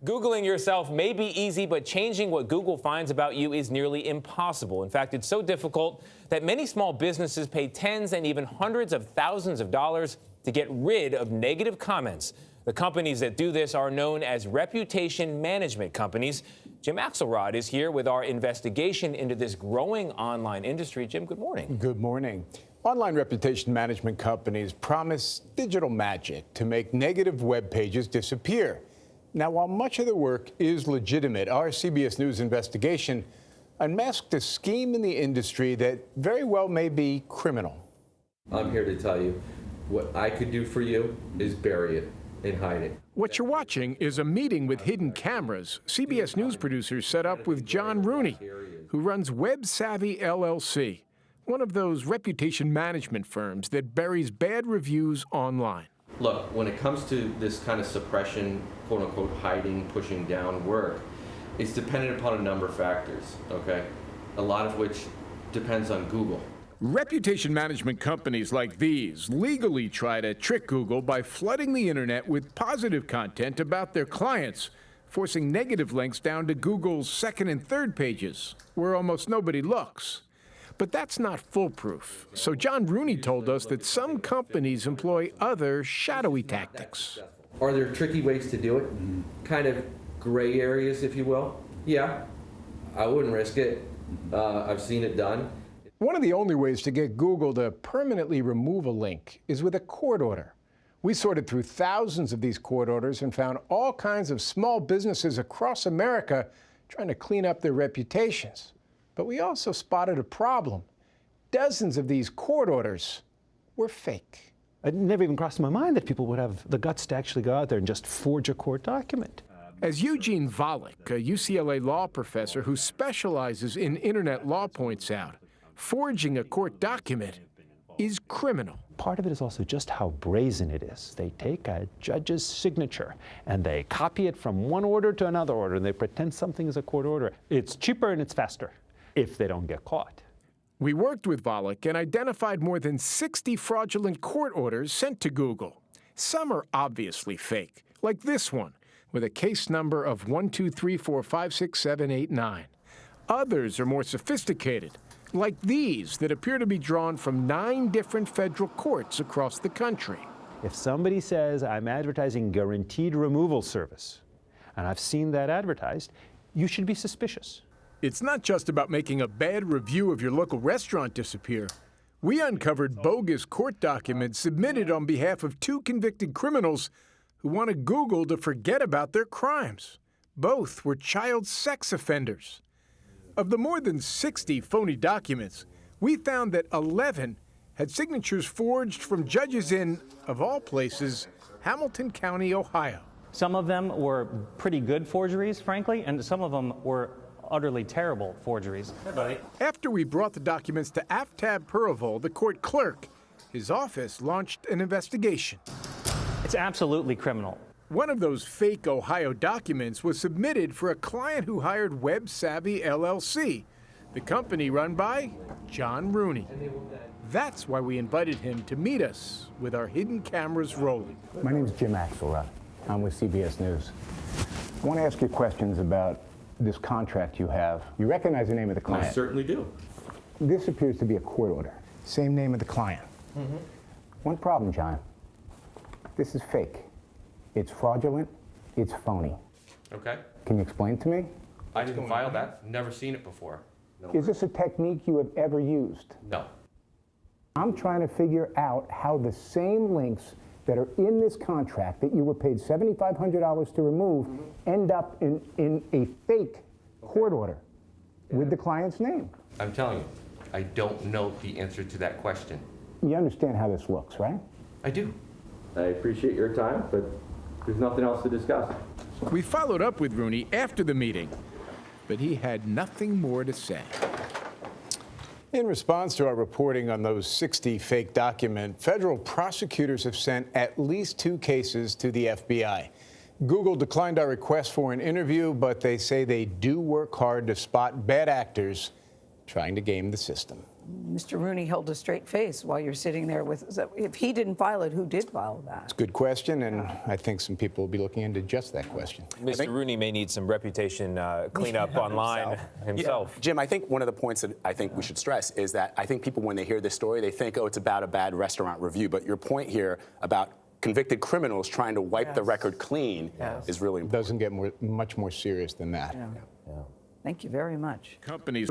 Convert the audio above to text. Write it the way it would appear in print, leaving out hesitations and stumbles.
Googling yourself may be easy, but changing what Google finds about you is nearly impossible. In fact, it's so difficult that many small businesses pay tens and even hundreds of thousands of dollars to get rid of negative comments. The companies that do this are known as reputation management companies. Jim Axelrod is here with our investigation into this growing online industry. Jim, good morning. Good morning. Online reputation management companies promise digital magic to make negative web pages disappear. Now, while much of the work is legitimate, our CBS News investigation unmasked a scheme in the industry that very well may be criminal. I'm here to tell you what I could do for you is bury it and hide it. What you're watching is a meeting with hidden cameras CBS News producers set up with John Rooney, who runs Web Savvy LLC, one of those reputation management firms that buries bad reviews online. Look, when it comes to this kind of suppression, quote unquote, hiding, pushing down work, it's dependent upon a number of factors, okay? A lot of which depends on Google. Reputation management companies like these legally try to trick Google by flooding the internet with positive content about their clients, forcing negative links down to Google's second and third pages, where almost nobody looks. But that's not foolproof. So John Rooney told us that some companies employ other shadowy tactics. Are there tricky ways to do it? Kind of gray areas, if you will? Yeah, I wouldn't risk it. I've seen it done. One of the only ways to get Google to permanently remove a link is with a court order. We sorted through thousands of these court orders and found all kinds of small businesses across America trying to clean up their reputations. But we also spotted a problem. Dozens of these court orders were fake. It never even crossed my mind that people would have the guts to actually go out there and just forge a court document. As Eugene Volokh, a UCLA law professor who specializes in internet law, points out, forging a court document is criminal. Part of it is also just how brazen it is. They take a judge's signature and they copy it from one order to another order, and they pretend something is a court order. It's cheaper and it's faster if they don't get caught. We worked with Volokh and identified more than 60 fraudulent court orders sent to Google. Some are obviously fake, like this one, with a case number of 123456789. Others are more sophisticated, like these that appear to be drawn from 9 different federal courts across the country. If somebody says, I'm advertising guaranteed removal service, and I've seen that advertised, you should be suspicious. It's not just about making a bad review of your local restaurant disappear. We uncovered bogus court documents submitted on behalf of 2 convicted criminals who wanted Google to forget about their crimes. Both were child sex offenders. Of the more than 60 phony documents, we found that 11 had signatures forged from judges in, of all places, Hamilton County, Ohio. Some of them were pretty good forgeries, frankly, and some of them were utterly terrible forgeries. Hey, buddy. After we brought the documents to Aftab Purval, the court clerk, his office launched an investigation. It's absolutely criminal. One of those fake Ohio documents was submitted for a client who hired Web Savvy LLC, the company run by John Rooney. That's why we invited him to meet us with our hidden cameras rolling. My name is Jim Axelrod. I'm with CBS News. I want to ask you questions about this contract you have. You recognize the name of the client? I certainly do. This appears to be a court order. Same name of the client. One problem, John. This is fake. It's fraudulent. It's phony. Okay. Can you explain to me? I didn't file that. Never seen it before. No. Is this a technique you have ever used? No. I'm trying to figure out how the same links that are in this contract that you were paid $7,500 to remove end up in a fake court order with the client's name. I'm telling you, I don't know the answer to that question. You understand how this looks, right? I do. I appreciate your time, but there's nothing else to discuss. We followed up with Rooney after the meeting, but he had nothing more to say. In response to our reporting on those 60 fake documents, federal prosecutors have sent at least 2 cases to the FBI. Google declined our request for an interview, but they say they do work hard to spot bad actors trying to game the system. Mr. Rooney held a straight face while you're sitting there with, so if he didn't file it, who did file that? Good question, and I think some people will be looking into just that question. Mr. Rooney may need some reputation cleanup online himself. Yeah. Jim, I think one of the points that I think we should stress is that I think people, when they hear this story, they think, oh, it's about a bad restaurant review. But your point here about convicted criminals trying to wipe the record clean is really It important. doesn't get much more serious than that. Thank you very much. Companies